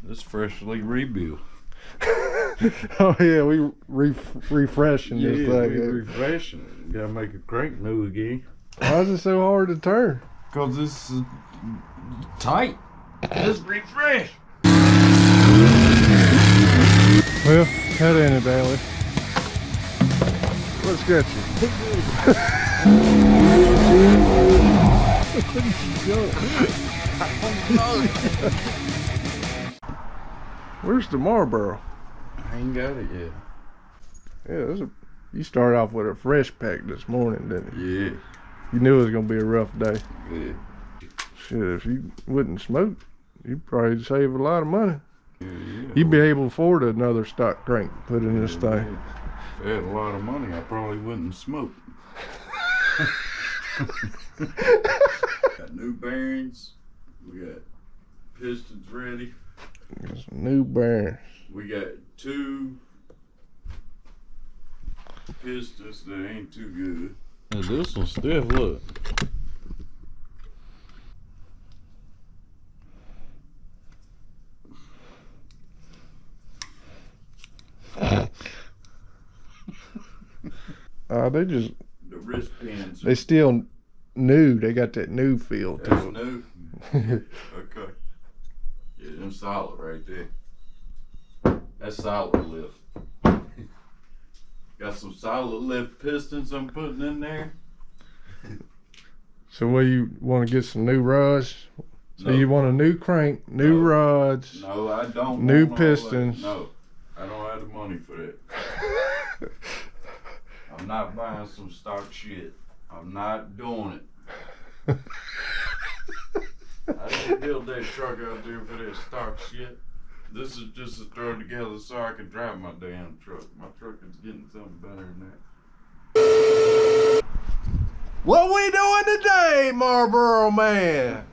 It's freshly rebuilt. Oh yeah, we refreshing this thing. We refreshing. Gotta make a crank new again. Why is it so hard to turn? Cause this is tight. Let's refresh. Well, head in it, Bailey. What's got you? Where's the Marlboro? I ain't got it yet. Yeah, you started off with a fresh pack this morning, didn't you? Yeah. You knew it was gonna be a rough day. Yeah. Shit, if you wouldn't smoke, you'd probably save a lot of money. Yeah. You'd be able to afford another stock crank to put in this thing. If I had a lot of money, I probably wouldn't smoke. Got new bearings. We got pistons ready. Got some new bearings. We got 2 pistons that ain't too good. And this one stiff, look. They just The wrist pins. they still new. They got that new feel to That's it. new. Okay. Yeah, them solid right there. That's solid lift. Got some solid lift pistons I'm putting in there. So what, you want to get some new rods? So No. you want a new crank, new rods, No, I don't. new want all that. pistons. No, I don't have the money for that. I'm not buying some stock shit. I'm not doing it. I didn't build that truck out there for that stock shit. This is just to throw it together so I can drive my damn truck. My truck is getting something better than that. What we doing today, Marlboro man?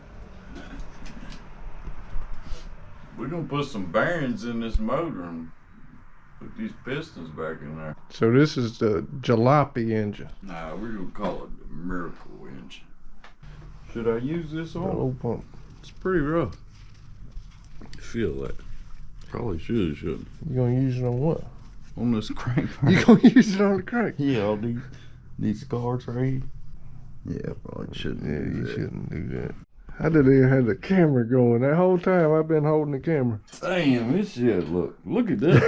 We're gonna put some bearings in this motor and put these pistons back in there. So this is the jalopy engine. Nah, we're gonna call it the miracle engine. Should I use this The on? old pump. It's pretty rough. Feel that. Probably shouldn't. You gonna use it on what? On this crank. You gonna use it on the crank? Yeah, all these cards right here. Yeah, probably shouldn't. Yeah, do you that. shouldn't do that. I didn't even have the camera going. That whole time I've been holding the camera. Damn, this shit, look at this.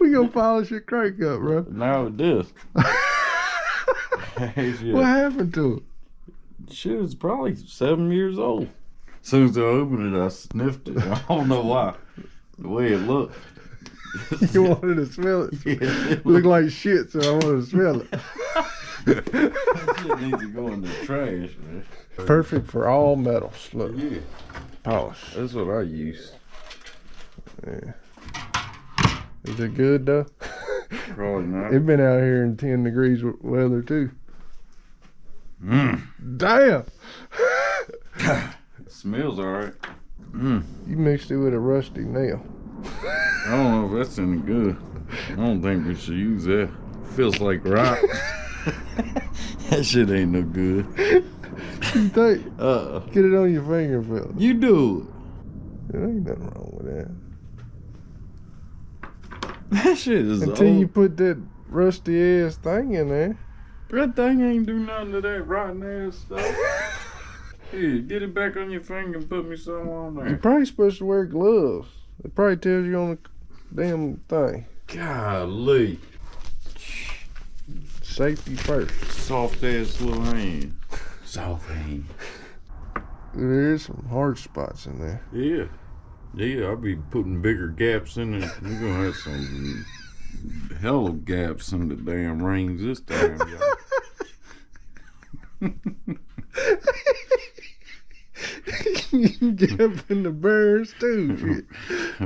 We gonna polish your crank up, bro. Now it does. Shit. What happened to it? Shit, it's probably 7 years old. As soon as I opened it, I sniffed it. I don't know why. The way it looked. You wanted to smell it? Yeah, it Looked like shit, so I wanted to smell it. That shit needs to go in the trash, man. Perfect for all metals. Look, Yeah, polish. that's what I use. Yeah. Is it good though? Probably not. It's been out here in 10 degrees weather too. Mm. Damn! It smells alright. Mm. You mixed it with a rusty nail. I don't know if that's any good. I don't think we should use that. Feels like rock. That shit ain't no good. You think? Get it on your finger, Phil. You do There ain't nothing wrong with that. it. That shit is Until old. you put that rusty ass thing in there. That thing ain't do nothing to that rotten ass stuff. Here, get it back on your finger and put me some on You're there. probably supposed to wear gloves. It probably tells you on the damn thing. Golly. Safety first. Soft ass little hand. Soft hand. There is some hard spots in there. Yeah. Yeah, I'll be putting bigger gaps in it. We're gonna have some hell of gaps in the damn rings this time, y'all. You can get up in the burns too. Shit.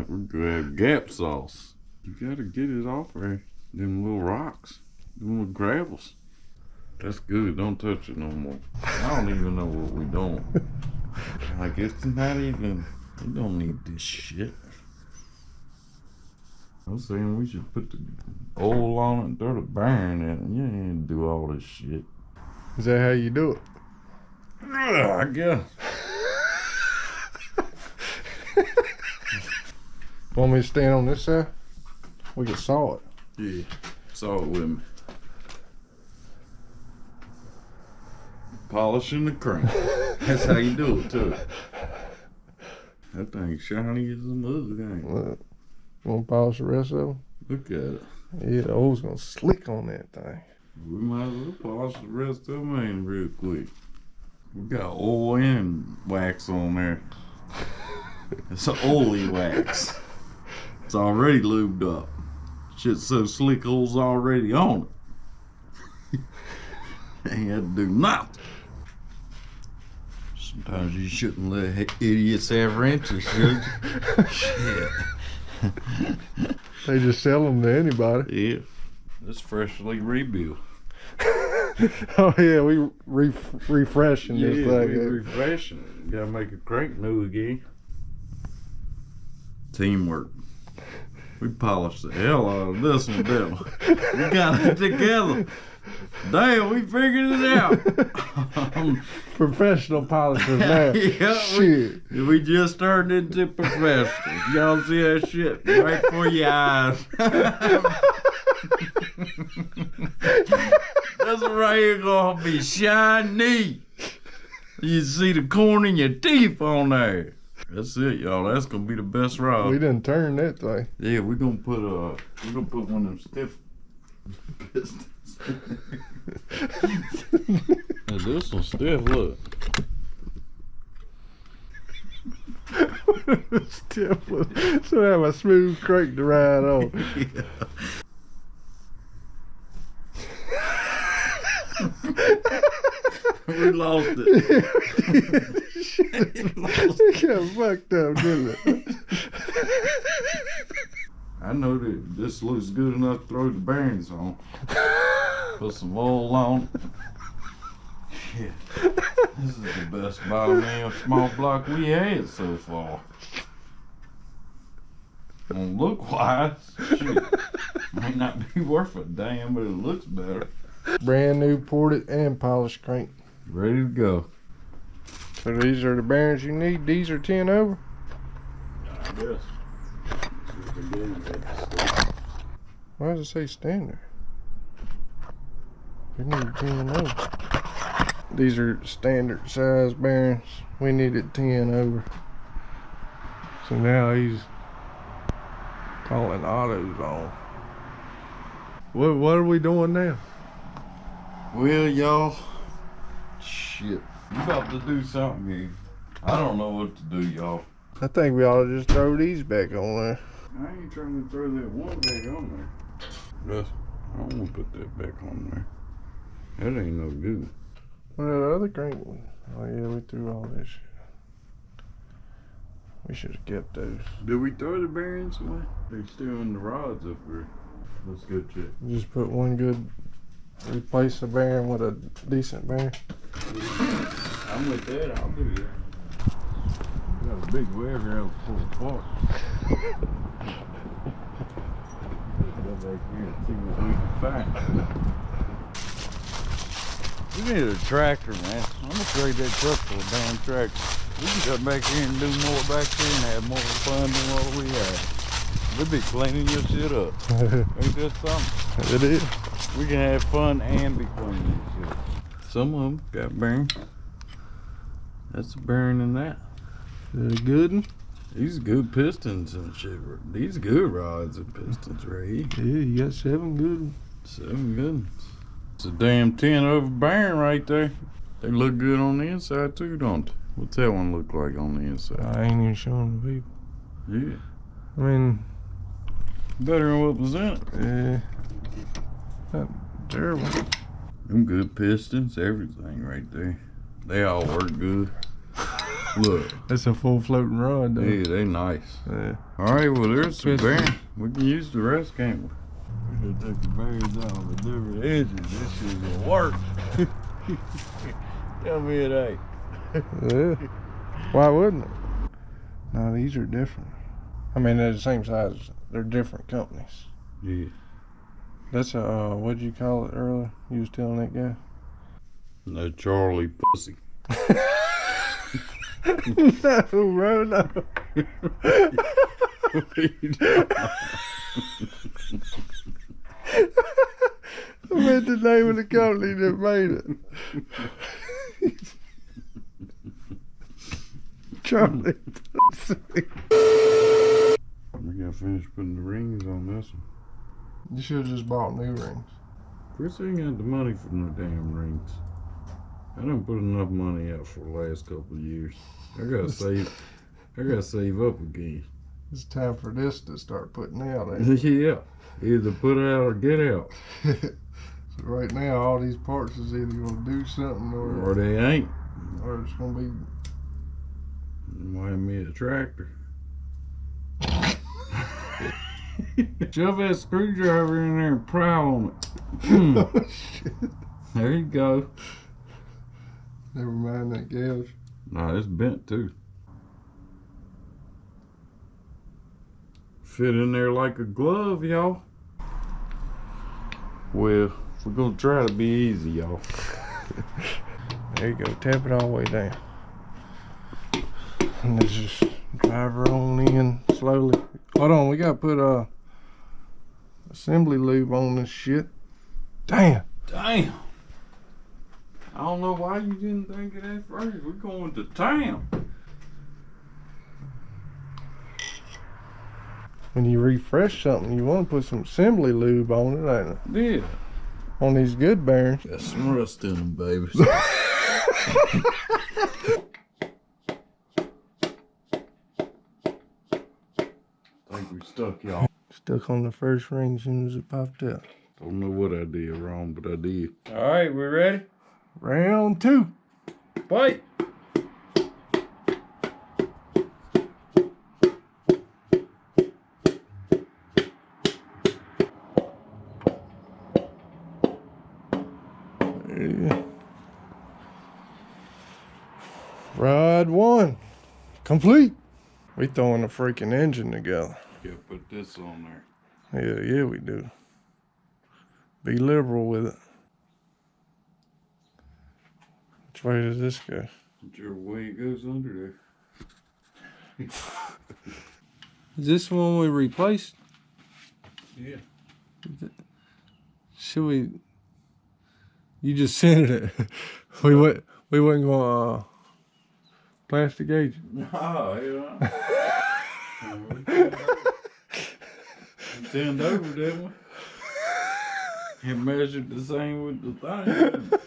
We're gonna have gap sauce. You gotta get it off there. Them little rocks. Them little gravels. That's good. Don't touch it no more. I don't even know what we doing. Like, it's not even, we don't need this shit. I was saying we should put the oil on it and throw the bearing in it. You ain't do all this shit. Is that how you do it? I guess. Want me to stand on this side? We can saw it. Yeah, saw it with me. Polishing the crank. That's how you do it too. That thing's shiny as a mug, ain't it? Look, want to polish the rest of them? Look at it. Yeah, the oil's gonna slick on that thing. We might as well polish the rest of them in real quick. We got oil and wax on there. It's an oily wax. It's already lubed up. Shit's so slick, oil's already on it. Ain't had to do nothing. Sometimes you shouldn't let idiots have wrenches, should you? Shit. They just sell them to anybody. Yeah. It's freshly rebuilt. Oh yeah, we refreshing this Yeah, thing. we refreshing it. Gotta make a crank new again. Teamwork. We polished the hell out of this one, didn't we? We got it together. Damn, we figured it out. Professional polishers now. Yeah, Shit. we just turned into professionals. Y'all see that shit right before your eyes. That's right here gonna be shiny. You see the corn in your teeth on there. That's it, y'all. That's gonna be the best rod. We done turned that thing. Yeah, we're gonna put one of them stiff pistons. Now this one's stiff, look. Stiff. So have a smooth crank to ride on. Yeah. We lost it. It got fucked up, didn't it? I know that this looks good enough to throw the bearings on. Put some oil on. Shit. This is the best bottom small block we had so far. On look wise, shit. Might not be worth a damn, but it looks better. Brand new ported and polished crank. Ready to go. So these are the bearings you need. These are 10 over. I guess. Why does it say standard? We need 10 over. These are standard size bearings. We needed 10 over. So now he's calling autos on. What are we doing now? Well, y'all, shit. You about to do something here. I don't know what to do, y'all. I think we ought to just throw these back on there. I ain't trying to throw that one back on there. Russ, I don't want to put that back on there. That ain't no good. What are the other crank one? Oh yeah, we threw all this shit. We should have kept those. Did we throw the bearings away? They're still in the rods up here. Let's go check. Just put one good, replace the bearing with a decent bearing. I'm with that, I'll do that. We got a big wave here out to pull apart. Go back here and see what we can find. We need a tractor, man. I'm gonna trade that truck for a damn tractor. We can come back here and do more back here and have more fun than what we had. We'll be cleaning your shit up. Ain't that something? It is. We can have fun and be cleaning your shit. Some of them got bearing. That's a bearing in that. Is it a good one? These good pistons and shit. These good rods and pistons right here. Yeah, you got 7 good ones. 7 good ones. It's a damn 10 over bearing right there. They look good on the inside too, don't they? What's that one look like on the inside? I ain't even showing the people. Yeah. I mean, Better than what was in it. yeah, not terrible. Them good pistons, everything right there. They all work good. Look. That's a full floating rod though. Yeah, they nice. Yeah. Alright, well there's some bearing. We can use the rest, can't we? We're gonna take the bearings out of the different edges. This shit's gonna work. Tell me it ain't. Yeah. Why wouldn't it? No, these are different. I mean, they're the same size. They're different companies. Yeah. That's a, what'd you call it earlier? You was telling that guy? No Charlie pussy. No, bro, no. I meant the name of the company that made it. Charlie. We gotta finish putting the rings on this one. You should have just bought new rings. Chris ain't got the money for no damn rings. I done put enough money out for the last couple of years. I gotta save up again. It's time for this to start putting out. Yeah. Either put out or get out. So right now, all these parts is either gonna do something Or they ain't. or it's gonna be. Remind me of a tractor. Shove that screwdriver in there and prowl on it. Oh, shit. There you go. Never mind that gouge. Nah, it's bent too. Fit in there like a glove, y'all. Well, we're gonna try to be easy, y'all. There you go. Tap it all the way down. And then just drive her on in slowly. Hold on, we gotta put assembly lube on this shit. Damn. Damn. I don't know why you didn't think of that first. We're going to town. When you refresh something, you want to put some assembly lube on it, ain't it? Yeah. On these good bearings. Got some rust in them, babies. Think we stuck, y'all. Stuck on the first ring as soon as it popped out. Don't know what I did wrong, but I did. All right, we ready? Round 2. Fight. Ride 1 complete. We throwing the freaking engine together. Yeah, put this on there. Yeah, we do. Be liberal with it. Which way does this go? Whichever way it goes under there. Is this the one we replaced? Yeah. Should we? You just sent it. We wasn't going plastic agent. No, yeah. Turned over, didn't we? And measured the same with the thing.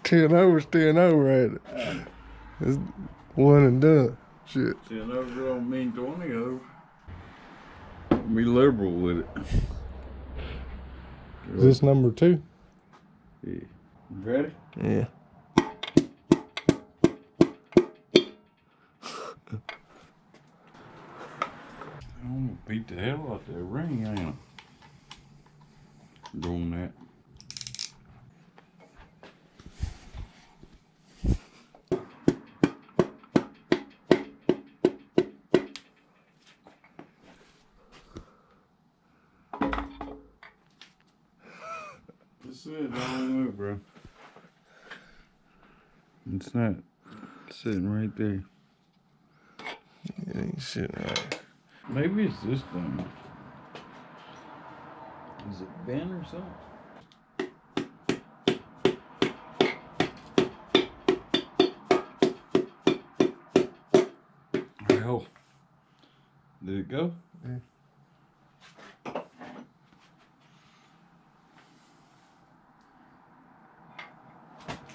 10 over, 10 over at it. It's one and done. Shit. 10 over don't mean 20 over. Be liberal with it. Is this number 2? Yeah. You ready? Yeah. I'm gonna beat the hell out that ring, ain't I? Doing that. That's it, don't move, bro. It's not sitting right there. It ain't sitting right. Maybe it's this thing. Is it bent or something? Well, did it go? Yeah.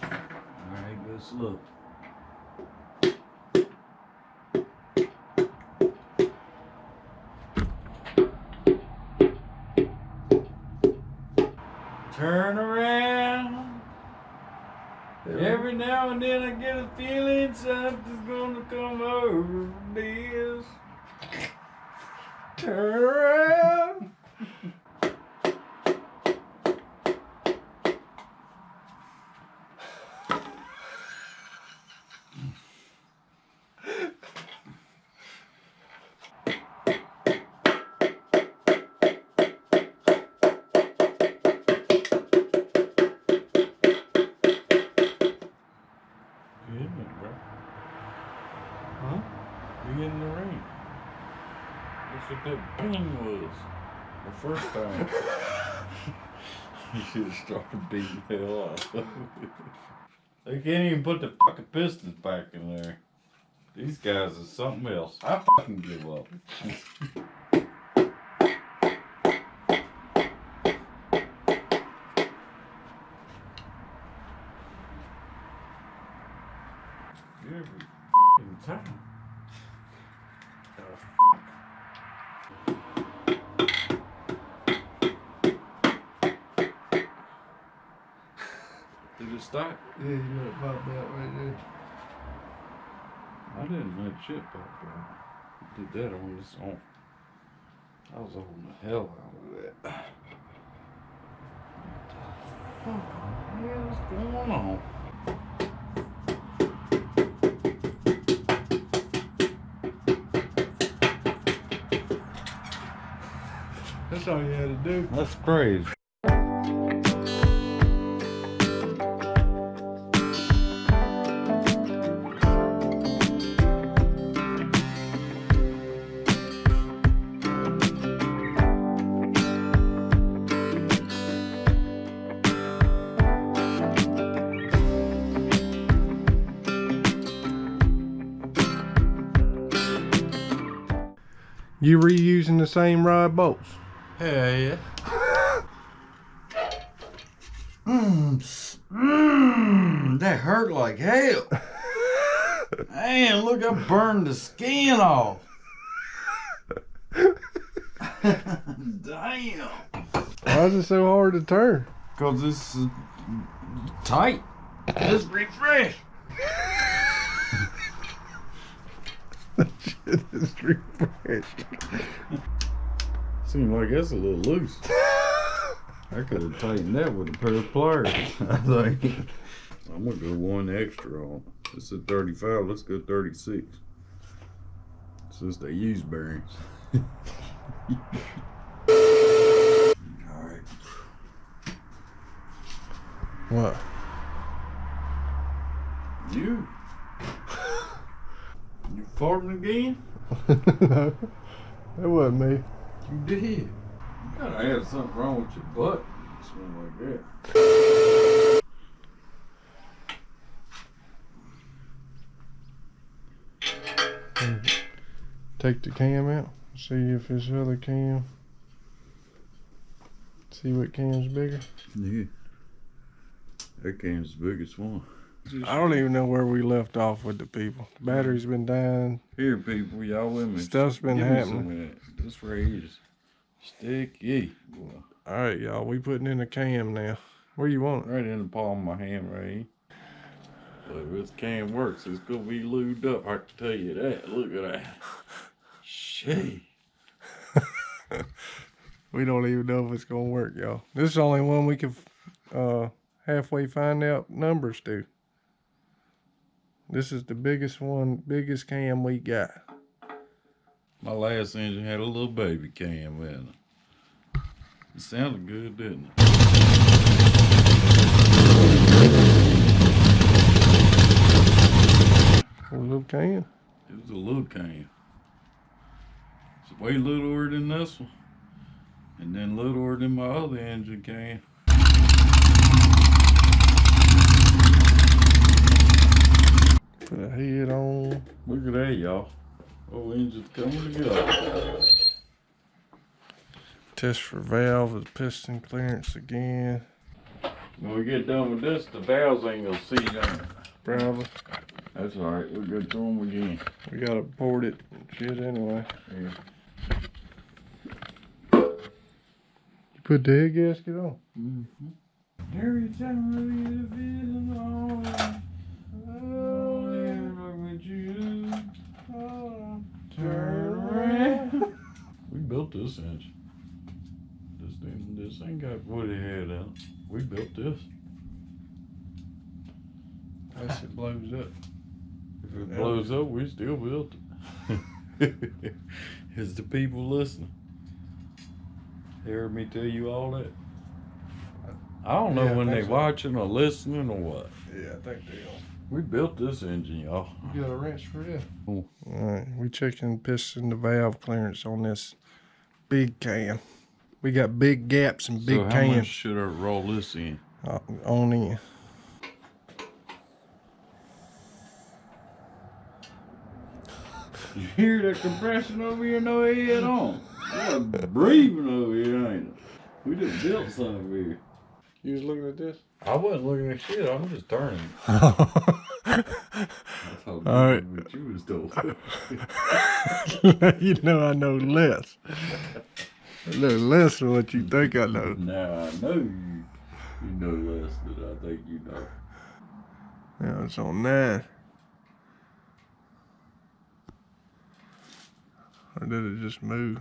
Alright, let's look. Turn around. Every now and then I get a feeling something's gonna come over this. Turn around. You hitting it, bro. Huh? You hitting the ring. That's what that bang was. The first time. You should have started beating the hell out of it. They can't even put the fucking pistons back in there. These guys are something else. I fucking give up. Every fucking time. Did it stop? Yeah, you let it pop out right there. I didn't let shit pop out. I did that on this own. I was holding the hell out of that. What the hell is going on? That's all you had to do. That's crazy. You reusing the same rod bolts? Hell yeah. That hurt like hell. Man, look, I burned the skin off. Damn. Why is it so hard to turn? Cause this is tight. Let's refresh. Shit is refreshed. Seems like that's a little loose. I could have tightened that with a pair of pliers. I think. I'm gonna go one extra on. It's a 35. Let's go 36. Since they use bearings. All right. What? You farting again? No, that wasn't me. You did. You gotta have something wrong with your butt. Something like that. Take the cam out. See if this other cam. See what cam's bigger. Yeah. That can's the biggest one. I don't even know where we left off with the people. The battery's been dying. Here, people, y'all with me. Stuff's been Give me happening. some of that. This right here is sticky. Boy. All right, y'all. We putting in a cam now. Where you want it? Right in the palm of my hand, right here. But if this cam works, it's gonna be lubed up. I can tell you that. Look at that. Shit. We don't even know if it's gonna work, y'all. This is the only one we can halfway find out numbers to. This is the biggest one, biggest cam we got. My last engine had a little baby cam in it. It sounded good, didn't it? A little cam. It was a little cam. It's way littler than this one. And then littler than my other engine cam. Put a head on. Look at that, y'all. Oh, engine's coming together. Test for valve with piston clearance again. When we get done with this, the valves ain't gonna see them. Probably. That's alright, we'll go through them again. We gotta port it and shit anyway. Yeah. You put the head gasket on. Mm-hmm. Every time I get a feeling on, oh, with you, oh, turn around. We built this engine. This ain't got woody head out. We built this. Unless it blows up. If it blows up, we still built it. Is the people listening? Heard me tell you all that? I don't know when they watching or listening or what. Yeah, I think they are. We built this engine, y'all. You got a wrench for this? Oh. Alright, we checking piston the valve clearance on this big cam. We got big gaps and big So how cams. much should I roll this in? On in. You hear that compression over here? No head on. You're breathing over here, ain't it? We just built something here. You was looking at this? I wasn't looking at shit. I'm just turning. All right. What you was told. You know I know less. I know less than what you think I know. Now I know you know less than I think you know. Yeah, it's on 9. Or did it just move?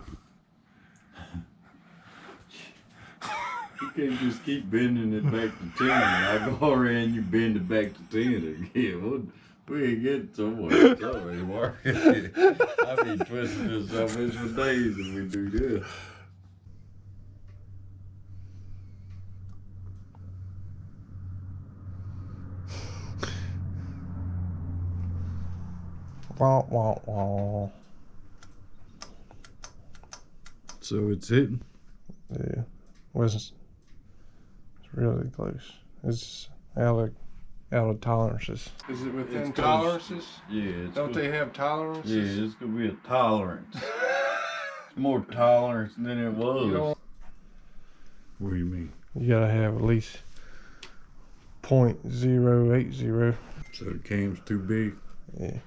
You can't just keep bending it back to 10. I go around and you bend it back to 10 again. We ain't getting somewhere. Sorry, Mark. I've been twisting this up for days if we do this. Wah, wah, wah. So it's hitting? Yeah. It's really close. It's out of tolerances. Is it within It's tolerances? Yeah. It's Don't they have tolerances? Yeah, it's gonna be a tolerance. It's more tolerance than it was. What do you mean? You gotta have at least 0.080. So the cam's too big? Yeah.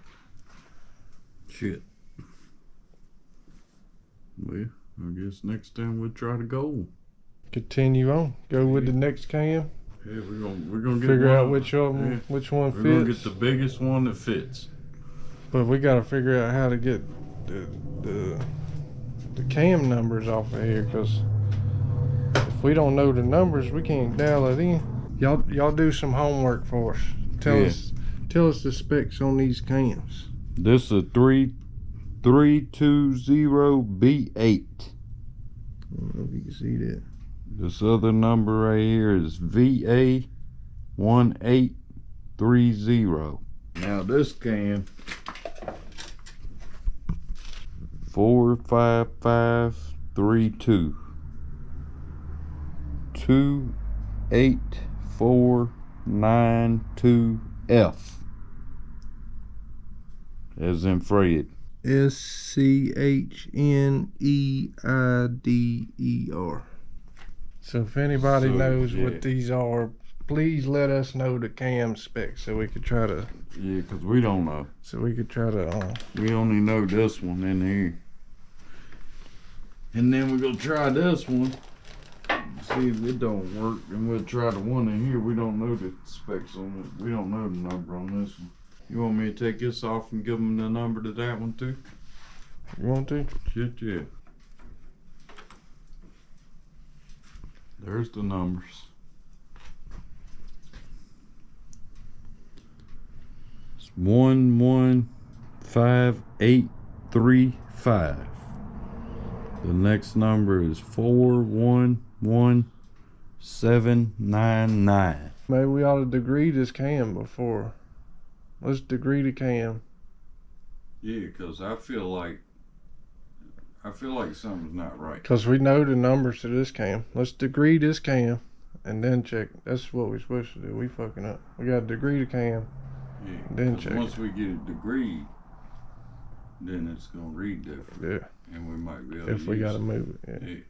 Shit. Well, I guess next time we'll try to go. Continue on. Go with the next cam. Yeah, we're gonna get Figure one, out which one We're gonna get fits. the biggest one that fits. But we gotta figure out how to get the cam numbers off of here, because if we don't know the numbers, we can't dial it in. Y'all do some homework for us. Tell us the specs on these cams. This is a 3320B8. I don't know if you can see that. This other number right here is VA1830. Now this cam 45532 28492F, as in Fred. SCHNEIDER. So if anybody knows what these are, please let us know the cam specs so we could try to. Yeah, because we don't know. So we could try to. We only know this one in here. And then we're going to try this one. See if it don't work. And we'll try the one in here. We don't know the specs on it. We don't know the number on this one. You want me to take this off and give them the number to that one too? You want to? Shit, yeah. There's the numbers. It's 115835. The next number is 411799. Maybe we ought to degree this cam before. Let's degree the cam. Yeah, because I feel like something's not right. Because we know the numbers to this cam. Let's degree this cam and then check. That's what we're supposed to do. We fucking up. We got to degree the cam. Yeah, then check. Once we get it degreed, then it's going to read different. Yeah. And we might be able if to we use got to it. move it.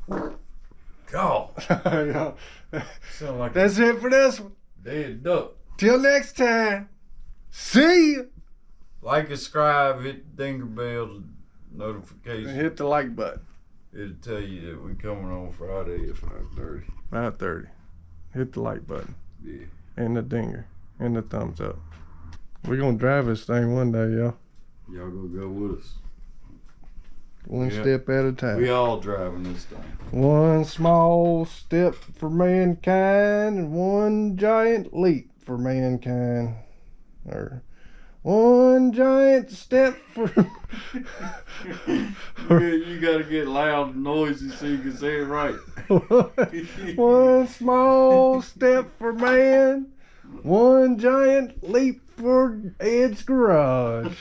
Yeah. God. Yeah. Sound like That's it for this one. dead duck. Till next time. See ya. Like, subscribe, hit the dinger bell notification. And hit the like button. It'll tell you that we're coming on Friday at 5:30. 5:30. Hit the like button. Yeah. And the dinger. And the thumbs up. We're going to drive this thing one day, y'all. Y'all gonna go with us. One Yeah. step at a time. We all driving this thing. One small step for mankind and one giant leap for mankind. Or one giant step for... You gotta get loud and noisy so you can say it right. One small step for man, One giant leap for Ed's garage.